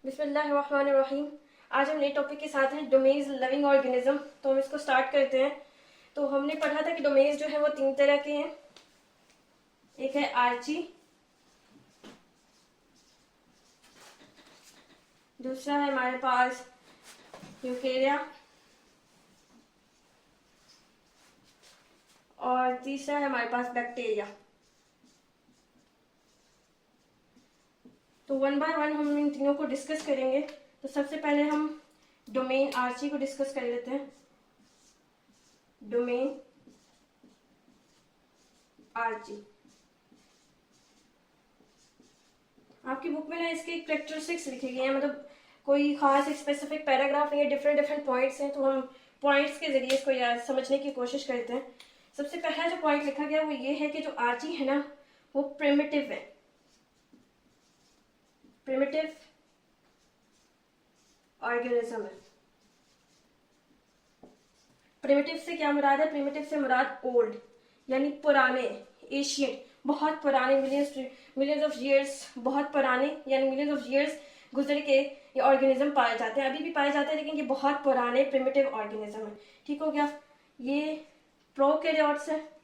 बिस्मिल्लाहिर्रहमानिर्रहीम। आज हम नए टॉपिक के साथ हैं डोमेन्स लिविंग ऑर्गेनिज्म। तो हम इसको स्टार्ट करते हैं। तो हमने पढ़ा था कि डोमेन्स जो है वो तीन तरह के हैं। एक है आर्ची, दूसरा है हमारे पास यूकेरिया और तीसरा है हमारे पास बैक्टीरिया। तो वन बाय वन हम इन तीनों को डिस्कस करेंगे। तो सबसे पहले हम डोमेन आर्ची को डिस्कस कर लेते हैं। डोमेन आर्ची आपकी बुक में ना इसके कैरेक्टरिस्टिक्स लिखे गए हैं, मतलब कोई खास एक स्पेसिफिक पैराग्राफ नहीं है, डिफरेंट डिफरेंट पॉइंट्स हैं। तो हम पॉइंट्स के जरिए इसको याद समझने की कोशिश करते हैं। सबसे पहला जो पॉइंट लिखा गया वो ये है कि जो आर्ची है ना वो प्रिमिटिव है। प्रिमिटिव ऑर्गेनिज्म है। प्रिमिटिव से क्या मुराद है? प्रिमिटिव से मुराद ओल्ड यानी पुराने, एशियंट, बहुत पुराने, मिलियंस ऑफ ईयर्स, बहुत पुराने यानी मिलियंस ऑफ ईयर्स गुजर के ये ऑर्गेनिज्म पाए जाते हैं। अभी भी पाए जाते हैं लेकिन ये बहुत पुराने प्रिमिटिव ऑर्गेनिज्म है। ठीक हो गया। ये प्रोकैरियोट्स है।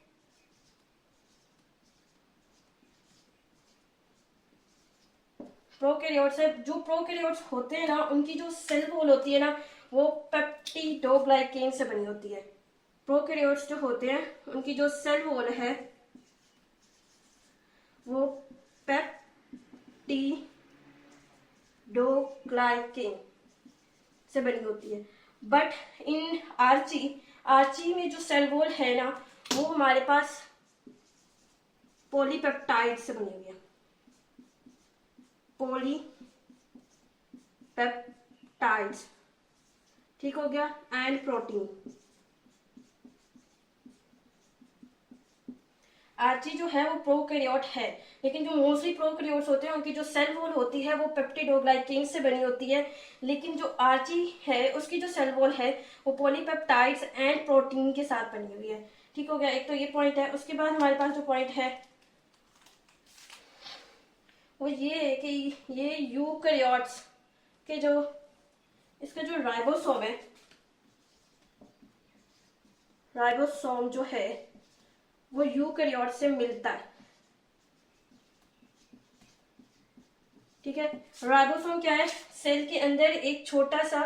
प्रोकैरियोट्स है। जो प्रोकैरियोट्स होते हैं ना उनकी जो सेल वॉल होती है ना वो पेप्टिडोग्लाइकेन से बनी होती है। प्रोकैरियोट्स जो होते हैं उनकी जो सेल वॉल है वो पेप्टिडोग्लाइकेन से बनी होती है। बट इन आर्ची में जो सेल वॉल है ना वो हमारे पास पॉलीपेप्टाइड से बनी हुई है। पॉलीपेप्टाइड्स, ठीक हो गया, एंड प्रोटीन। आर्ची जो है वो प्रोकैरियोट है, लेकिन जो मोस्टली प्रोकैरियोट्स होते हैं उनकी जो सेल वॉल होती है वो पेप्टिडोग्लाइकेन से बनी होती है। लेकिन जो आर्ची है उसकी जो सेल वॉल है वो पॉलीपेप्टाइड्स एंड प्रोटीन के साथ बनी हुई है। ठीक हो गया। एक तो ये पॉइंट है। उसके बाद हमारे पास जो पॉइंट है वो ये है कि ये यूकैरियोट्स के जो इसका जो राइबोसोम है, राइबोसोम जो है वो यूकैरियोट से मिलता है। ठीक है। राइबोसोम क्या है? सेल के अंदर एक छोटा सा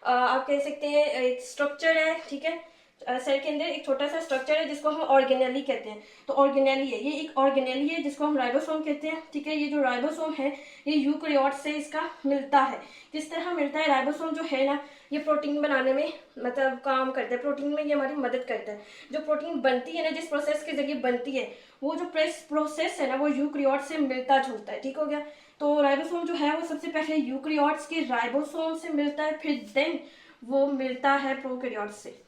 आप कह सकते हैं एक स्ट्रक्चर है। ठीक है। सेल के अंदर एक छोटा सा स्ट्रक्चर है जिसको हम ऑर्गेनेली कहते हैं। तो ऑर्गेनेली है, ये एक ऑर्गेनेली है जिसको हम राइबोसोम कहते हैं। ठीक है। ये जो राइबोसोम है ये यूकैरियोट से इसका मिलता है। किस तरह मिलता है? राइबोसोम जो है ना ये प्रोटीन बनाने में मतलब काम करता है। प्रोटीन में ये हमारी मदद करता है। जो प्रोटीन बनती है ना, जिस प्रोसेस के जरिए बनती है, वो जो प्रोसेस है ना वो यूकैरियोट से मिलता जुलता है। ठीक हो गया। तो राइबोसोम जो है वो सबसे पहले यूकैरियोट्स के राइबोसोम से मिलता है, फिर देन वो मिलता है प्रोकैरियोट्स से।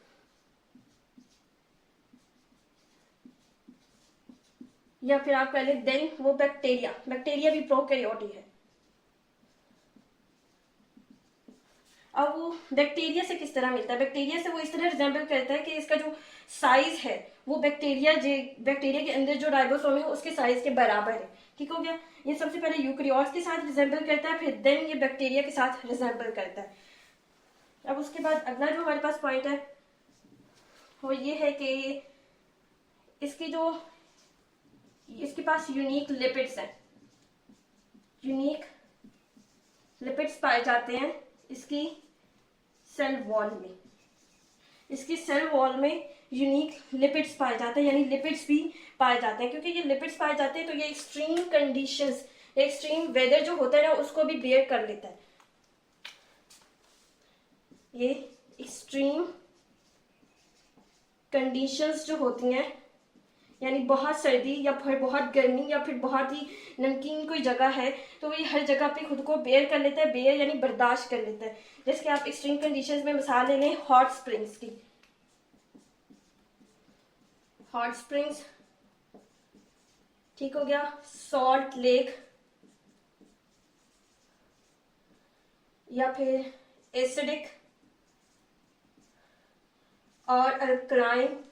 या फिर आप कह लें देन वो बैक्टीरिया भी प्रोकैरियोट ही है। अब वो बैक्टीरिया से किस तरह मिलता है? बैक्टीरिया से वो इस तरह रिजेंबल करता है कि इसका जो साइज है वो बैक्टीरिया के अंदर जो राइबोसोम है उसके साइज के बराबर है। ठीक हो गया। ये सबसे पहले यूकैरियोट्स के साथ रिजेंबल करता है, फिर देन ये बैक्टीरिया के साथ रिजेंबल करता है। अब उसके बाद अगला जो हमारे पास पॉइंट है वो ये है कि इसकी जो इसके पास यूनिक लिपिड्स हैं। यूनिक लिपिड्स पाए जाते हैं इसकी सेल वॉल में। इसकी सेल वॉल में यूनिक लिपिड्स पाए जाते हैं, यानी लिपिड्स भी पाए जाते हैं। क्योंकि ये लिपिड्स पाए जाते हैं तो ये एक्सट्रीम कंडीशंस, एक्सट्रीम वेदर जो होता है ना उसको भी बेयर कर लेता है। ये एक्सट्रीम कंडीशंस जो होती हैं यानी बहुत सर्दी या फिर बहुत गर्मी या फिर बहुत ही नमकीन कोई जगह है तो ये हर जगह पे खुद को बेयर कर लेता है। बेयर यानी बर्दाश्त कर लेता है। जैसे कि आप एक्सट्रीम कंडीशंस में मिसाल ले लें हॉट स्प्रिंग्स की। हॉट स्प्रिंग्स, ठीक हो गया, सॉल्ट लेक या फिर एसिडिक और अल्कलाइन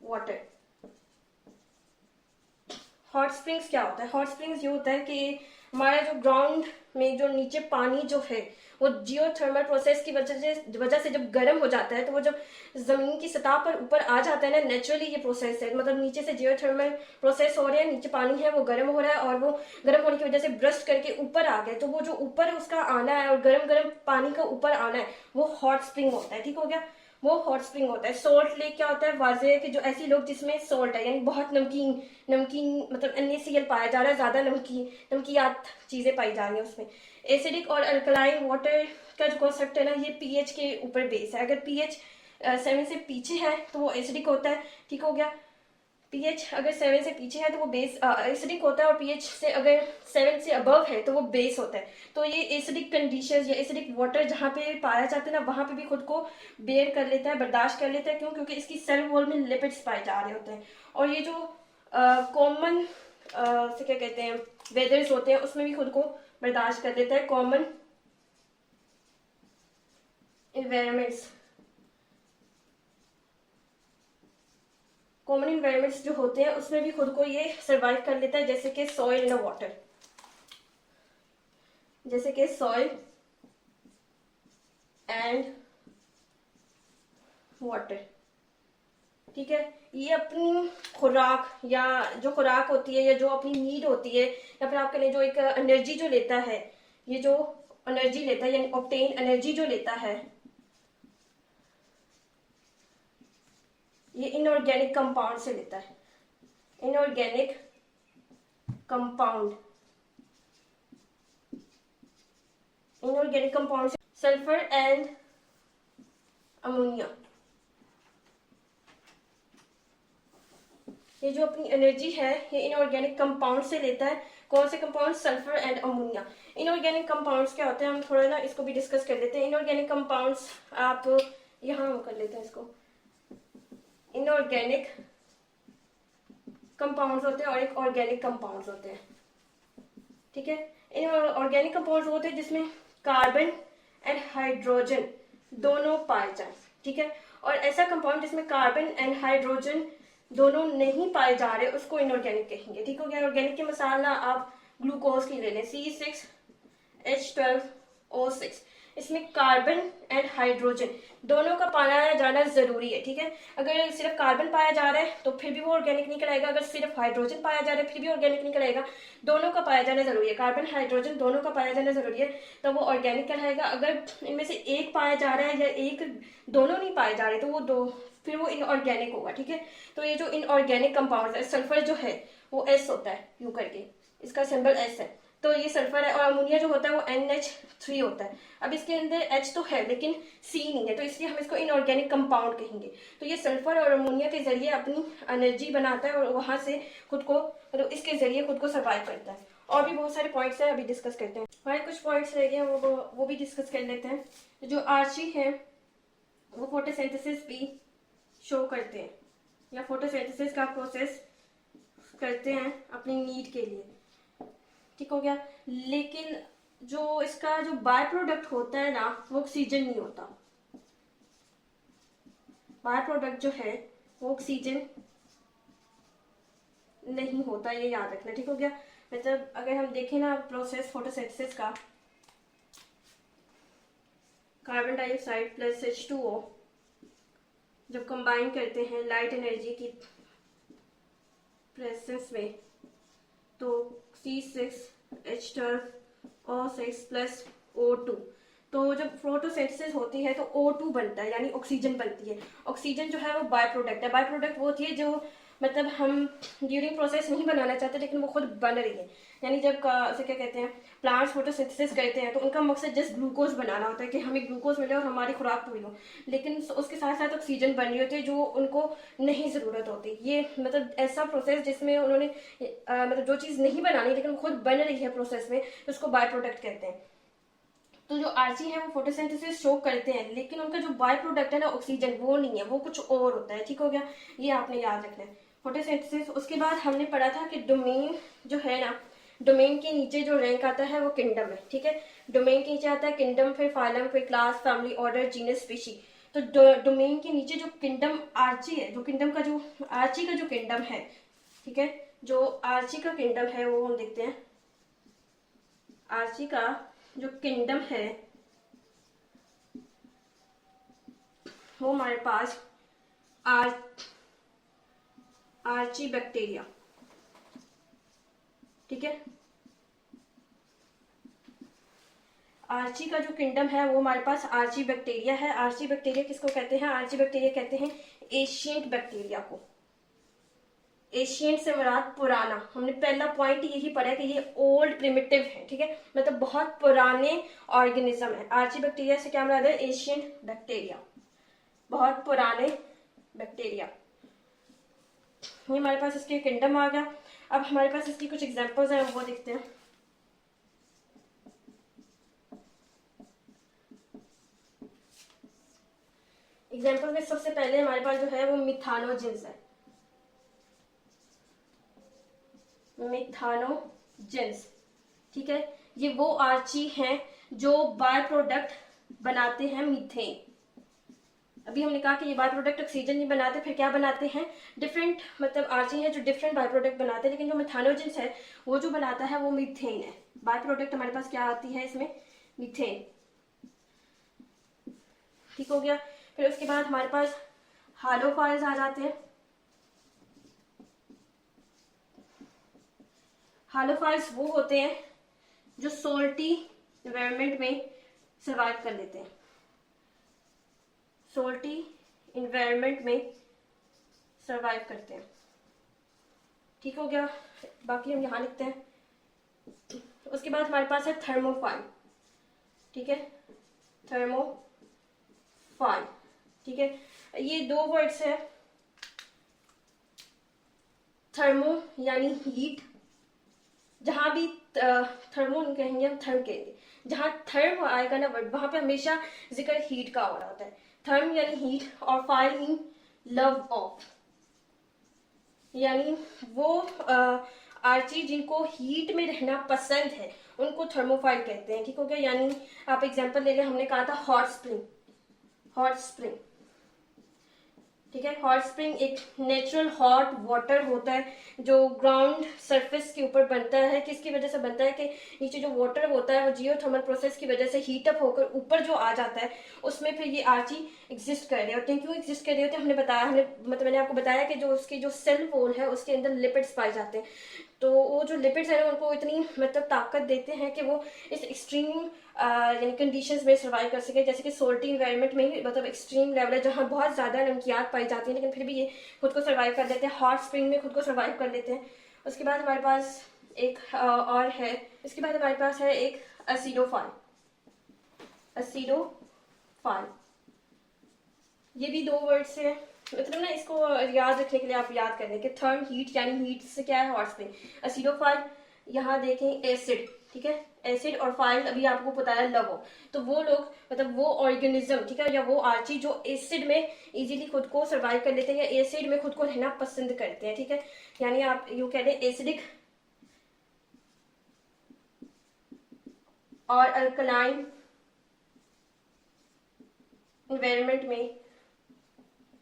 वाटर। हॉट स्प्रिंग्स क्या होता है? हॉट स्प्रिंग्स ये होता है कि हमारा जो ग्राउंड में जो नीचे पानी जो है वो जियोथर्मल प्रोसेस की वजह से जब गर्म हो जाता है, तो वो जब जमीन की सतह पर ऊपर आ जाता है ना, नेचुरली ये प्रोसेस है, मतलब नीचे से जियोथर्मल प्रोसेस हो रहा है, नीचे पानी है वो गर्म हो रहा है, और वो गर्म होने की वजह से ब्रस्ट करके ऊपर आ गए, तो वो जो ऊपर उसका आना है और गर्म गर्म पानी का ऊपर आना है वो हॉट स्प्रिंग होता है। ठीक हो गया, वो हॉट स्प्रिंग होता है। सोल्ट लेक क्या होता है, वाजे है कि जो ऐसे लोग जिसमें सोल्ट है, यानी बहुत नमकीन नमकीन मतलब NaCl पाया जा रहा है, ज्यादा नमकीन नमकियात चीजें पाई जा रही है उसमें। एसिडिक और अल्कलाइन वाटर का जो कॉन्सेप्ट है ना, ये पीएच के ऊपर बेस है। अगर पीएच 7 से पीछे है तो वो एसिडिक होता है। ठीक हो गया, पीएच अगर 7 से पीछे है तो वो बेस एसिडिक होता है, और पीएच से अगर 7 से अबव है तो वो बेस होता है। तो ये एसिडिक कंडीशंस या एसिडिक वाटर जहाँ पे पाया जाता है ना, वहां पे भी खुद को बेयर कर लेता है, बर्दाश्त कर लेता है। क्यों? क्योंकि इसकी सेल वॉल में लिपिड्स पाए जा रहे होते हैं। और ये जो कॉमन से क्या कहते हैं वेदर्स होते हैं, उसमें भी खुद को बर्दाश्त कर लेता है। कॉमन इन्वायरमेंट्स, कॉमन इन्वायरमेंट्स जो होते हैं उसमें भी खुद को ये सरवाइव कर लेता है, जैसे कि सॉइल इन वाटर, जैसे कि सॉइल एंड वाटर। ठीक है, ये अपनी खुराक या जो खुराक होती है या जो अपनी नीड होती है, या फिर आपके लिए जो एक एनर्जी जो लेता है, ये जो एनर्जी लेता है यानी ऑब्टेन एनर्जी जो लेता है, ये इनऑर्गेनिक कंपाउंड से लेता है। इनऑर्गेनिक कंपाउंड, इनऑर्गेनिक कंपाउंड से सल्फर एंड अमोनिया, ये जो अपनी एनर्जी है ये इनऑर्गेनिक कंपाउंड से लेता है। कौन से compound? Sulphur and ammonia. Inorganic compounds क्या होते हैं, हम थोड़ा ना इसको भी डिस्कस कर लेते हैं। इनऑर्गेनिक कंपाउंड्स आप यहां कर लेते हैं इसको। इनऑर्गेनिक कंपाउंड्स होते हैं और एक ऑर्गेनिक कंपाउंड्स होते हैं। ठीक है, इन ऑर्गेनिक कंपाउंड्स होते हैं जिसमें कार्बन एंड हाइड्रोजन दोनों पाए जाए। ठीक है, और ऐसा कंपाउंड जिसमें कार्बन एंड हाइड्रोजन दोनों नहीं पाए जा रहे उसको इनऑर्गेनिक कहेंगे। ठीक हो गया, ऑर्गेनिक की मिसाल ना आप ग्लूकोज की ले लें, C6H12O6, इसमें कार्बन एंड हाइड्रोजन दोनों का पाया जाना जरूरी है। ठीक है, अगर सिर्फ कार्बन पाया जा रहा है तो फिर भी वो ऑर्गेनिक नहीं कहलाएगा, अगर सिर्फ हाइड्रोजन पाया जा रहा है फिर भी ऑर्गेनिक नहीं कहलाएगा, दोनों का पाया जाना जरूरी है। कार्बन हाइड्रोजन दोनों का पाया जाना जरूरी है, तो वो ऑर्गेनिक कहलाएगा। अगर इनमें से एक पाया जा रहा है या एक दोनों नहीं पाए जा रहे तो वो दो, फिर वो इनऑर्गेनिक होगा। ठीक है, तो ये जो इनऑर्गेनिक कंपाउंड है, सल्फर जो है वो S होता है, यू करके इसका सिंबल S है, तो ये सल्फर है। और अमोनिया जो होता है वो NH3 होता है। अब इसके अंदर H तो है लेकिन C नहीं है, तो इसलिए हम इसको इनऑर्गेनिक कंपाउंड कहेंगे। तो ये सल्फर और अमोनिया के जरिए अपनी एनर्जी बनाता है और वहां से खुद को, मतलब इसके जरिए खुद को सर्वाइव करता है। और भी बहुत सारे पॉइंट्स है, अभी डिस्कस करते हैं। हमारे कुछ पॉइंट्स रह गए हैं, वो भी डिस्कस कर लेते हैं। जो आर्ची है वो फोटोसिंथेसिस भी शो करते हैं या फोटोसिंथेसिस का प्रोसेस करते हैं अपनी नीड के लिए। ठीक हो गया, लेकिन जो इसका जो बाय प्रोडक्ट होता है ना, वो ऑक्सीजन नहीं होता। बाय प्रोडक्ट जो है वो ऑक्सीजन नहीं होता, ये याद रखना। ठीक हो गया, मतलब अगर हम देखें ना प्रोसेस फोटोसिंथेसिस का, कार्बन डाइऑक्साइड प्लस H2O जब कंबाइन करते हैं लाइट एनर्जी की प्रेजेंस में, तो C6H12O6 प्लस O2, तो जब फोटोसिंथेसिस होती है तो O2 बनता है, यानी ऑक्सीजन बनती है। ऑक्सीजन जो है वो बाय प्रोडक्ट है। बाय प्रोडक्ट वो होती है जो मतलब हम ड्यूरिंग प्रोसेस नहीं बनाना चाहते लेकिन वो खुद बन रही है। यानी जब उसे क्या कहते हैं, प्लांट्स फोटोसिंथेसिस करते हैं तो उनका मकसद जस्ट ग्लूकोज बनाना होता है कि हमें ग्लूकोज मिले और हमारी खुराक पूरी हो, लेकिन उसके साथ साथ ऑक्सीजन बन रही होती है जो उनको नहीं जरूरत होती। ये मतलब ऐसा प्रोसेस जिसमें उन्होंने मतलब जो चीज नहीं बनानी लेकिन खुद बन रही है प्रोसेस में, तो उसको बाय प्रोडक्ट कहते हैं। तो जो आर्ची है वो फोटोसिंथेसिस शो करते हैं, लेकिन उनका जो बाय प्रोडक्ट है ना ऑक्सीजन, वो नहीं है, वो कुछ और होता है। ठीक हो गया, ये आपने याद रखना है फोटोसिंथेसिस। उसके बाद हमने पढ़ा था कि डोमेन जो है ना, डोमेन के नीचे जो रैंक आता है वो किंगडम है। ठीक है, डोमेन के नीचे आता है किंगडम, फिर फाइलम, फिर class, family, order, genus, species. तो डोमेन के नीचे जो किंगडम आर्ची है, जो किंगडम का जो आर्ची का जो किंगडम है, ठीक है, जो आर्ची का किंगडम है वो हम देखते हैं। आर्ची का जो किंगडम है वो हमारे पास आर्ची बैक्टीरिया, ठीक है। आर्ची का जो किंगडम है वो हमारे पास आर्ची बैक्टीरिया है। आर्ची बैक्टीरिया किसको कहते हैं? आर्ची बैक्टीरिया कहते हैं एशियंट बैक्टीरिया को। एशियंट से मुराद पुराना। हमने पहला पॉइंट यही पढ़ा कि ये ओल्ड प्रिमिटिव है, ठीक है, मतलब बहुत पुराने ऑर्गेनिज्म है। आर्ची बैक्टीरिया से क्या मुराद है? एशियंट बैक्टीरिया, बहुत पुराने बैक्टीरिया। ये हमारे पास इसके किंगडम आ गया। अब हमारे पास इसकी कुछ एग्जांपल्स हैं, वो देखते हैं। एग्जाम्पल में सबसे पहले हमारे पास जो है वो मिथानोजेंस है। मिथानोजेंस, ठीक है, ये वो आर्ची हैं जो बाय प्रोडक्ट बनाते हैं मीथेन। अभी हमने कहा कि ये बाय प्रोडक्ट ऑक्सीजन नहीं बनाते, फिर क्या बनाते हैं? डिफरेंट, मतलब आर्ची है जो डिफरेंट बाय प्रोडक्ट बनाते हैं, लेकिन जो मिथानोजेंस है वो जो बनाता है वो मीथेन है। बाय प्रोडक्ट हमारे पास क्या आती है इसमें? मीथेन, ठीक हो गया। फिर उसके बाद हमारे पास हालोफाइल्स आ जाते हैं। हालोफाइल्स वो होते हैं जो सोल्टी एनवायरनमेंट में सर्वाइव कर लेते हैं। सोल्टी एनवायरनमेंट में सर्वाइव करते हैं, ठीक हो गया। बाकी हम यहाँ लिखते हैं। उसके बाद हमारे पास है थर्मोफाइल, ठीक है, थर्मोफाइल, ठीक है। ये दो वर्ड्स है, थर्मो यानी हीट, जहां भी थर्मो कहेंगे हम थर्म कहेंगे, जहां थर्म आएगा ना वर्ड वहां पे हमेशा जिक्र हीट का हो रहा होता है। थर्म यानी हीट और फाइल मीन लव ऑफ, यानी वो आर्ची जिनको हीट में रहना पसंद है उनको थर्मोफाइल कहते हैं, ठीक हो गया। यानी आप एग्जांपल ले लें, हमने कहा था हॉट स्प्रिंग, हॉट स्प्रिंग, ठीक है। हॉट स्प्रिंग एक नेचुरल हॉट वाटर होता है जो ग्राउंड सरफेस के ऊपर बनता है। किसकी वजह से बनता है? कि नीचे जो वाटर होता है वो जियोथर्मल प्रोसेस की वजह से हीट अप होकर ऊपर जो आ जाता है, उसमें फिर ये आर्ची एग्जिस्ट कर रहे होते हैं। क्यों एग्जिस्ट कर रहे होते हैं? हमने बताया, मैंने आपको बताया कि जो उसकी जो सेल वॉल है उसके अंदर लिपिड्स पाए जाते हैं। तो वो जो लिपिड्स है उनको इतनी मतलब ताकत देते हैं कि वो इस एक्सट्रीम यानी कंडीशंस में सर्वाइव कर सके। जैसे कि सोल्टी इन्वायरमेंट में ही मतलब एक्सट्रीम लेवल है जहाँ बहुत ज्यादा नमकियात पाई जाती है, लेकिन फिर भी ये खुद को सर्वाइव कर लेते हैं। हॉट स्प्रिंग में खुद को सर्वाइव कर लेते हैं। उसके बाद हमारे पास एक और है, इसके बाद हमारे पास है एक एसिडोफाइल। एसिडोफाइल, ये भी दो वर्ड से है, मतलब ना इसको याद रखने के लिए आप याद कर लें कि थर्म हीट यानी हीट से क्या है? Hot spring. एसिडोफाइल, यहाँ देखें एसिड, ठीक है, एसिड और फाइल अभी आपको बताया लवो। तो वो लोग मतलब वो ऑर्गेनिज्म, ठीक है, या वो आर्ची जो एसिड में इजीली खुद को सर्वाइव कर लेते हैं या एसिड में खुद को रहना पसंद करते हैं, ठीक है। यानी आप यूं कह लें एसिडिक और अल्कलाइन एनवायरनमेंट में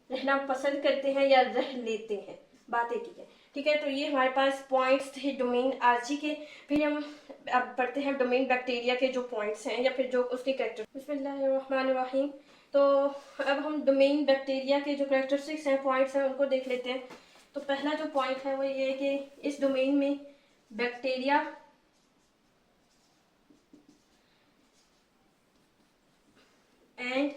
रहना पसंद करते हैं या रह लेते हैं, बात एक ही है, ठीक है। तो ये हमारे पास पॉइंट्स थे डोमेन आर्ची के। फिर हम अब पढ़ते हैं डोमेन बैक्टीरिया के जो पॉइंट्स हैं या फिर जो उसके कैरेक्टर। बिस्मिल्लाहिर्रहमानिर्रहीम। तो अब हम डोमेन बैक्टीरिया के जो कैरेक्टरिस्टिक्स हैं, पॉइंट्स हैं, उनको देख लेते हैं। तो पहला जो पॉइंट है वो ये है कि इस डोमेन में बैक्टीरिया एंड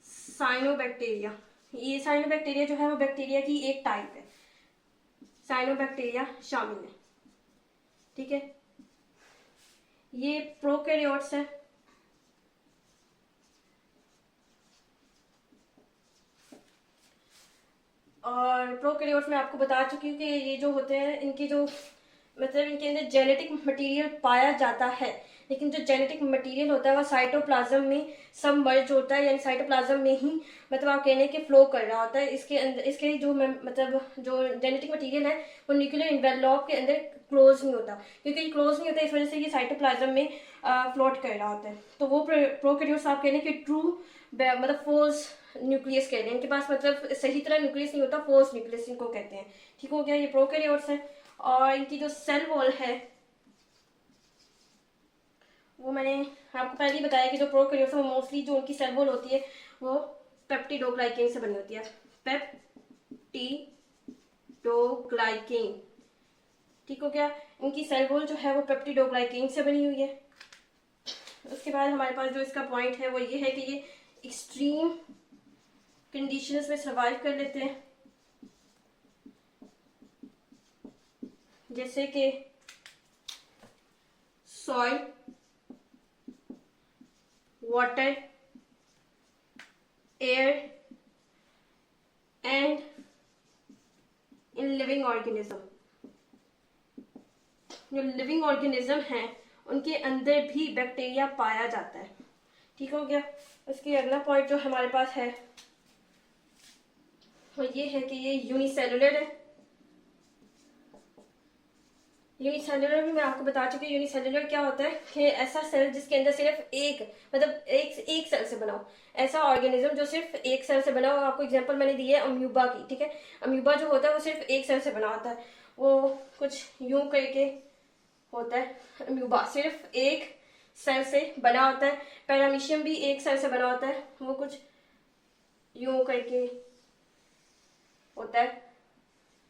साइनोबैक्टीरिया, ये साइनोबैक्टीरिया जो है वो बैक्टीरिया की एक टाइप है, साइनोबैक्टीरिया शामिल है, ठीक है। ये प्रोकैरियोट्स है, और प्रोकैरियोट्स में आपको बता चुकी हूँ कि ये जो होते हैं इनकी जो मतलब इनके अंदर जेनेटिक मटेरियल पाया जाता है, लेकिन जो जेनेटिक मटेरियल होता है वो साइटोप्लाज्म में सब मर्ज होता है, यानी साइटोप्लाज्म में ही मतलब आप कहने के फ्लो कर रहा होता है। इसके अंदर इसके जो मतलब जो जेनेटिक मटेरियल है वो न्यूक्लियर एनवेलप के अंदर क्लोज नहीं होता, क्योंकि क्लोज नहीं होता इस वजह से ये साइटोप्लाज्म में फ्लोट कर रहा होता है। तो वो प्रोकैरियोट्स आप कहने के ट्रू मतलब फोर्स न्यूक्लियस कहते हैं, इनके पास मतलब सही तरह न्यूक्लियस नहीं होता, फोर्स न्यूक्लियस इनको कहते हैं, ठीक हो गया। ये प्रोकैरियोट्स है। और इनकी जो सेल वॉल है वो मैंने आपको पहले ही बताया कि जो प्रोकैरियोट्स है वो मोस्टली जो उनकी सेल वॉल होती है वो पेप्टिडोग्लाइकेन से बनी होती है। पेप्टिडोग्लाइकेन, ठीक हो गया। इनकी सेल वॉल जो है वो पेप्टिडोग्लाइकेन से बनी हुई है। उसके बाद हमारे पास जो इसका पॉइंट है वो ये है कि ये एक्सट्रीम कंडीशंस में सर्वाइव कर लेते हैं, जैसे कि soil, water, air and in living organism. जो लिविंग ऑर्गेनिज्म हैं उनके अंदर भी बैक्टीरिया पाया जाता है, ठीक हो गया। उसके अगला पॉइंट जो हमारे पास है वो ये है कि ये यूनिसेलुलर है। यूनिसेलुलर भी मैं आपको बता चुकी हूँ। यूनिसेलुलर क्या होता है कि ऐसा सेल जिसके अंदर सिर्फ एक मतलब एक सेल से बना हो, ऐसा ऑर्गेनिज्म जो सिर्फ एक सेल से बना हो। आपको एग्जांपल मैंने दी है अम्यूबा की, ठीक है। अम्यूबा जो होता है वो सिर्फ एक सेल से बना होता है, वो कुछ यूं करके होता है। अम्यूबा सिर्फ एक सेल से बना होता है। पैरामीशियम भी एक सेल से बना होता है, वो कुछ यूं करके होता है,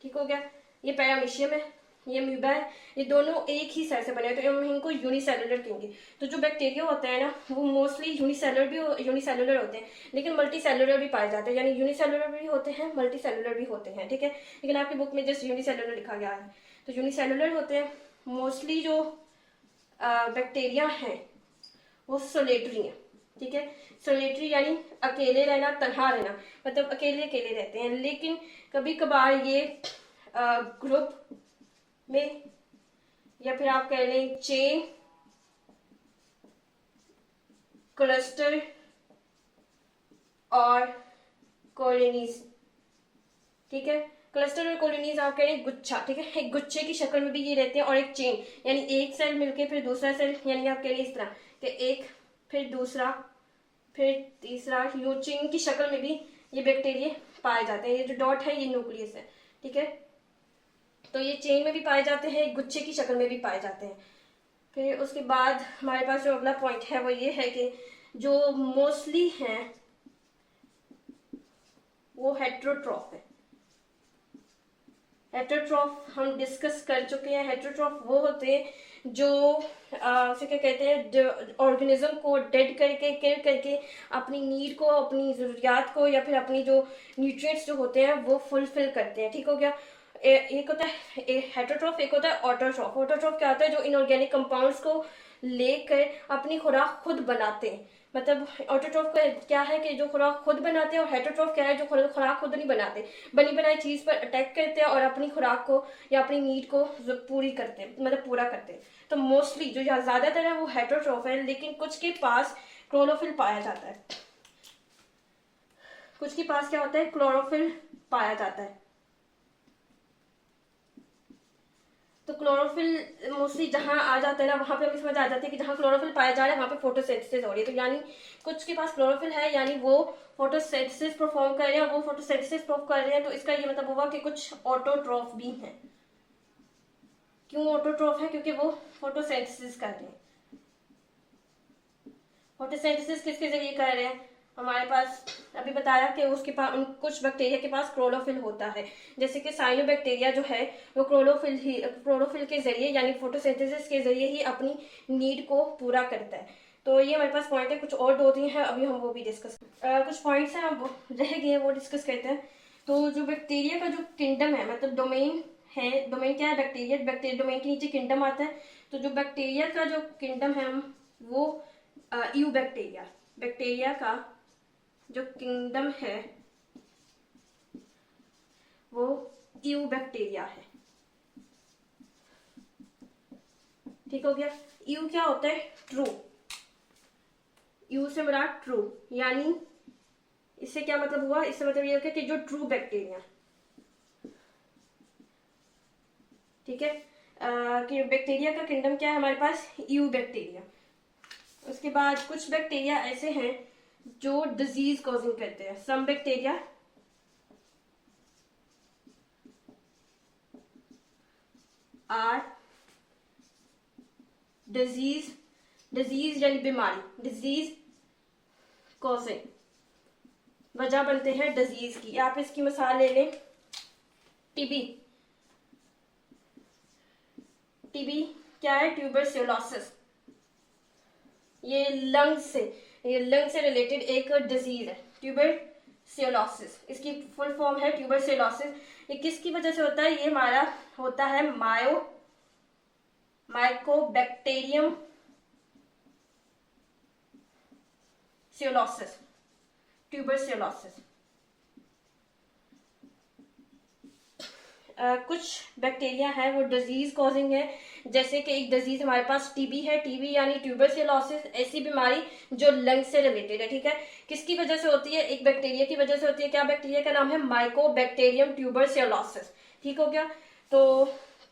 ठीक हो गया। ये पैरामीशियम है, ये अम्यूबा है, ये दोनों एक ही सेल से बने हैं, तो हम इनको यूनिसेलुलर कहेंगे। तो जो बैक्टीरिया होते हैं ना वो मोस्टली यूनिसेलुलर होते हैं, लेकिन मल्टी सेलुलर भी पाए जाते हैं, यानी यूनिसेलुलर भी होते हैं, मल्टी सेलुलर भी होते हैं, ठीक है। लेकिन आपकी बुक में जस्ट यूनिसेलुलर लिखा गया है। तो यूनिसेलुलर होते हैं मोस्टली। जो बैक्टीरिया हैं वो सोलेटरी हैं, ठीक है। सोलेटरी यानी अकेले रहना, तन्हा रहना, मतलब अकेले अकेले रहते हैं। लेकिन कभी कभार ये ग्रुप में या फिर आप कह लें चेन, क्लस्टर और कॉलोनीज, ठीक है। क्लस्टर और कॉलोनीज आप कह रहे हैं गुच्छा, ठीक है। एक गुच्छे की शक्ल में भी ये रहते हैं, और एक चेन यानी एक सेल मिलके फिर दूसरा सेल, यानी आप कह रहे हैं इस तरह कि एक फिर दूसरा फिर तीसरा, यूं चेन की शक्ल में भी ये बैक्टीरिया पाए जाते हैं। ये जो डॉट है ये न्यूक्लियस है, ठीक है। तो ये चेन में भी पाए जाते हैं, गुच्छे की शक्ल में भी पाए जाते हैं। फिर उसके बाद हमारे पास जो अगला पॉइंट है वो ये है कि जो मोस्टली हैं वो हेट्रोट्रॉफ है। हेट्रोट्रॉफ हम डिस्कस कर चुके हैं। हेट्रोट्रॉफ वो होते हैं जो उसे क्या कहते हैं, ऑर्गेनिज्म को डेड करके, किल करके अपनी नीड को, अपनी ज़रूरियात को, या फिर अपनी जो न्यूट्रिएंट्स जो होते हैं वो फुलफिल करते हैं, ठीक हो गया। एक होता है हेट्रोट्रॉफ, एक होता है ऑटोट्रॉफ। ऑटोट्रॉफ क्या होता है, जो इनऑर्गेनिक कंपाउंड्स को लेकर अपनी खुराक खुद बनाते हैं। मतलब ऑटोट्रॉफ का क्या है कि जो खुराक खुद बनाते हैं, और हेट्रोट्रॉफ क्या है जो खुराक खुद नहीं बनाते, बनी बनाई चीज पर अटैक करते हैं और अपनी खुराक को या अपनी नीड को पूरी करते हैं, मतलब पूरा करते हैं। तो मोस्टली जो ज्यादातर है वो हेट्रोट्रॉफ है, लेकिन कुछ के पास क्लोरोफिल पाया जाता है। कुछ के पास क्या होता है, क्लोरोफिल पाया जाता है। तो क्लोरोफिल मोस्टली जहां आ जाता है ना, वहां पे हमें समझ आ जाती है कि जहां क्लोरोफिल पाया जा रहा है वहां पे फोटोसिंथेसिस हो रही है। तो यानी कुछ के पास क्लोरोफिल है, यानी वो फोटोसिंथेसिस परफॉर्म कर रहे हैं, वो फोटोसिंथेसिस परफॉर्म कर रहे हैं। तो इसका ये मतलब हुआ कि कुछ ऑटोट्रॉफ भी हैं। क्यों ऑटोट्रॉफ है, क्योंकि वो फोटोसिंथेसिस कर रहे हैं। फोटोसिंथेसिस किसके जरिए कर रहे हैं, हमारे पास अभी बताया कि उसके पास कुछ बैक्टीरिया के पास क्लोरोफिल होता है, जैसे कि साइनोबैक्टीरिया जो है वो क्लोरोफिल के जरिए यानी फोटोसिंथेसिस के जरिए ही अपनी नीड को पूरा करता है। तो ये हमारे पास पॉइंट है। कुछ और दो तीन है, अभी हम वो भी डिस्कस कुछ पॉइंट्स हैं अब रह गए वो डिस्कस करते हैं। तो जो बैक्टीरिया का जो किंगडम है, मतलब डोमेन है, डोमेन क्या है, बैक्टीरिया डोमेन के नीचे किंगडम आता है। तो जो बैक्टीरिया का जो किंगडम है वो यू बैक्टीरिया का जो किंगडम है वो यू बैक्टीरिया है, ठीक हो गया। यू क्या होता है, ट्रू। यू से बड़ा ट्रू, यानी इससे क्या मतलब हुआ, इससे मतलब ये हो गया कि जो ट्रू बैक्टीरिया, ठीक है। कि बैक्टीरिया का किंगडम क्या है हमारे पास, यू बैक्टीरिया। उसके बाद कुछ बैक्टीरिया ऐसे हैं जो डिजीज कॉजिंग करते हैं। Some bacteria are disease disease यानी बीमारी, डिजीज कॉजिंग, वजह बनते हैं डिजीज की। आप इसकी मिसाल ले लें, टीबी। टीबी क्या है? ट्यूबरक्लोसिस। ये लंग से रिलेटेड एक डिजीज है, ट्यूबरक्लोसिस। इसकी फुल फॉर्म है ट्यूबरक्लोसिस। ये किसकी वजह से होता है? ये हमारा होता है माइकोबैक्टीरियम सिलोसिस, ट्यूबरक्लोसिस। कुछ बैक्टीरिया है वो डिजीज कॉजिंग है, जैसे कि एक डिजीज हमारे पास टीबी है, टीबी यानी ट्यूबरक्लोसिस, ऐसी बीमारी जो लंग से रिलेटेड है। ठीक है, किसकी वजह से होती है? एक बैक्टीरिया की वजह से होती है। क्या बैक्टीरिया का नाम है? Mycobacterium tuberculosis. ठीक हो गया। तो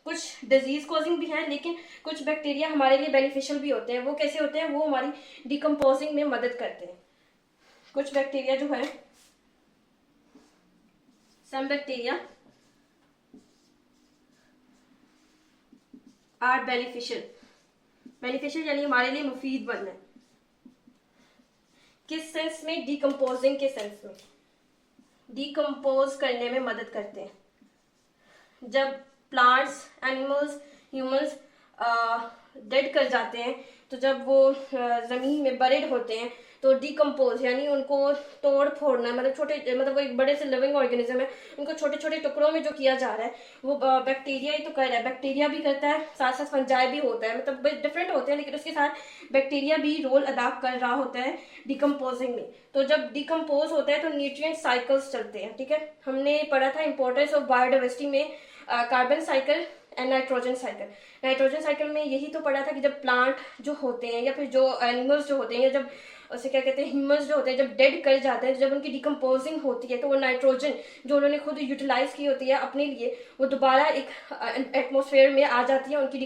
कुछ डिजीज कॉजिंग भी है, लेकिन कुछ बैक्टीरिया हमारे लिए बेनिफिशियल भी होते हैं। वो कैसे होते हैं? वो हमारी डिकम्पोजिंग में मदद करते हैं। कुछ बैक्टीरिया जो है, सम बैक्टीरिया आर बेनिफिशियल यानी हमारे लिए मुफीद बन है। किस सेंस में? डिकम्पोजिंग के सेंस में, डिकम्पोज करने में मदद करते हैं। जब प्लांट्स, एनिमल्स, ह्यूमंस डेड कर जाते हैं, तो जब वो जमीन में बरिड होते हैं, तो डिकम्पोज यानी उनको तोड़ फोड़ना, मतलब वो एक बड़े से लिविंग ऑर्गेनिज्म है, उनको छोटे छोटे टुकड़ों में जो किया जा रहा है वो बैक्टीरिया ही तो कर रहा है। बैक्टीरिया भी करता है, साथ साथ फंजाई भी होता है, मतलब डिफरेंट होते हैं, लेकिन उसके साथ बैक्टीरिया भी रोल अदा कर रहा होता है डिकम्पोजिंग में। तो जब डिकम्पोज होता है तो न्यूट्रिएंट साइकिल्स चलते हैं। ठीक है, हमने पढ़ा था इंपॉर्टेंस ऑफ बायोडाइवर्सिटी में, carbon cycle and nitrogen cycle. Nitrogen cycle में यही तो पढ़ा था कि जब प्लांट जो होते हैं या फिर जो एनिमल्स जो होते हैं, या जब उसे क्या कहते हैं, ह्यूमंस जो होते हैं, जब डेड कर जाते हैं, जब उनकी डिकम्पोजिंग होती है, तो वो नाइट्रोजन जो उन्होंने खुद यूटिलाइज की होती है अपने लिए, वो दोबारा एक एटमोसफेयर में आ जाती है उनकी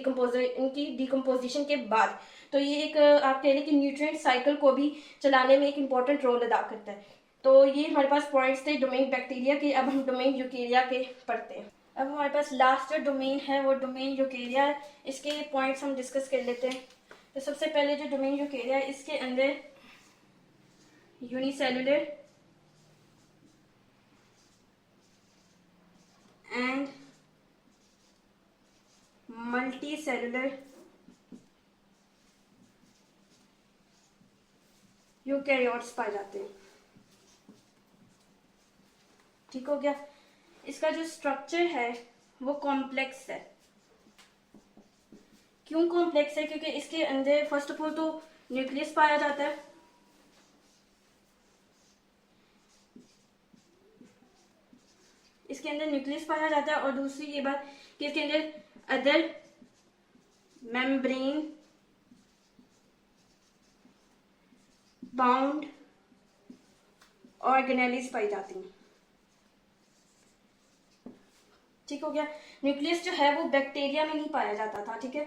डिकम्पोजिशन के बाद। तो ये एक आप कह लें कि न्यूट्रिएंट साइकिल को भी चलाने में एक इंपॉर्टेंट रोल अदा करता है। तो ये हमारे पास पॉइंट्स थे डोमेन बैक्टीरिया के। अब हम डोमेन यूकेरिया के पढ़ते हैं। अब हमारे पास लास्ट जो डोमेन है वो डोमेन यूकेरिया है। इसके पॉइंट्स हम डिस्कस कर लेते हैं। तो सबसे पहले जो डोमेन यूकेरिया है, इसके अंदर unicellular and multi cellular eukaryotes पाए जाते हैं। ठीक हो गया। इसका जो स्ट्रक्चर है वो कॉम्प्लेक्स है। क्यों कॉम्प्लेक्स है? क्योंकि इसके अंदर फर्स्ट ऑफ ऑल तो न्यूक्लियस पाया जाता है, इसके अंदर न्यूक्लियस पाया जाता है, और दूसरी ये बात कि इसके अंदर अदर मेम्ब्रेन बाउंड ऑर्गेनेलिस पाई जाती हैं। ठीक हो गया। न्यूक्लियस जो है वो बैक्टीरिया में नहीं पाया जाता था, ठीक है,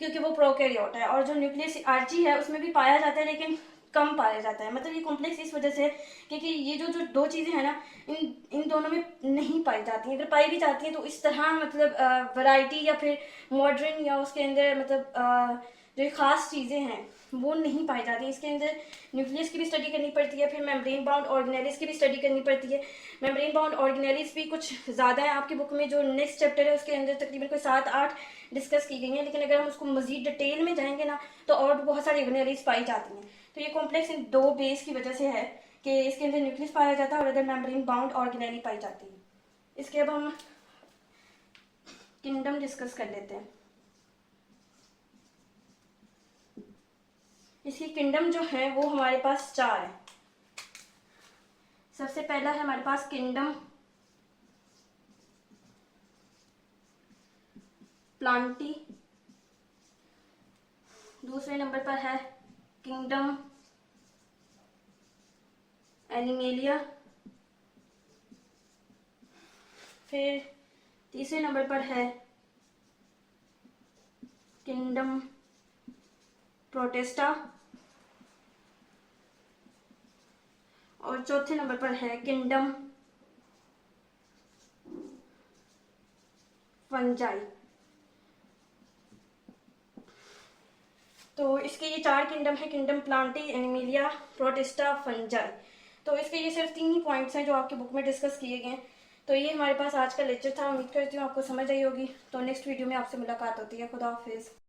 क्योंकि वो प्रोकैरियोट है, और जो न्यूक्लियस आर्ची है उसमें भी पाया जाता है, लेकिन कम पाया जाता है। मतलब ये कॉम्प्लेक्स इस वजह से, क्योंकि ये जो जो दो चीजें हैं ना, इन दोनों में नहीं पाई जाती हैं। अगर पाई भी जाती हैं तो इस तरह मतलब वैरायटी या फिर मॉडर्न या उसके अंदर मतलब जो खास चीजें हैं वो नहीं पाई जाती। इसके अंदर न्यूक्लियस की भी स्टडी करनी पड़ती है, फिर मेम्ब्रेन बाउंड ऑर्गेनेलिस की भी स्टडी करनी पड़ती है। मेम्ब्रेन बाउंड ऑर्गेनेलिस भी कुछ ज्यादा है आपकी बुक में, जो नेक्स्ट चैप्टर है उसके अंदर तकरीबन कोई 7-8 डिस्कस की गई है, लेकिन अगर हम उसको मजीद डिटेल में जाएंगे ना तो और बहुत सारी ऑर्गेनेलिस पाई जाती हैं। तो ये कॉम्प्लेक्स इन दो बेस की वजह से है कि इसके अंदर न्यूक्लियस पाया जाता है और अदर मेम्ब्रेन बाउंड ऑर्गेनेली पाई जाती है। इसके अब हम किंगडम डिस्कस कर लेते हैं। इसकी किंगडम जो है वो हमारे पास 4 है। सबसे पहला है हमारे पास किंगडम प्लांटी, दूसरे नंबर पर है किंगडम एनिमेलिया, फिर तीसरे नंबर पर है किंगडम प्रोटेस्टा, और चौथे नंबर पर है किंगडम फंजाई। तो इसके ये 4 किंगडम है, kingdom Plantae, Animalia, protista, fungi. तो इसके ये सिर्फ 3 ही पॉइंट्स हैं जो आपकी बुक में डिस्कस किए गए हैं। तो ये हमारे पास आज का लेक्चर था, उम्मीद करती हूँ आपको समझ आई होगी। तो नेक्स्ट वीडियो में आपसे मुलाकात होती है। खुदा हाफिज़।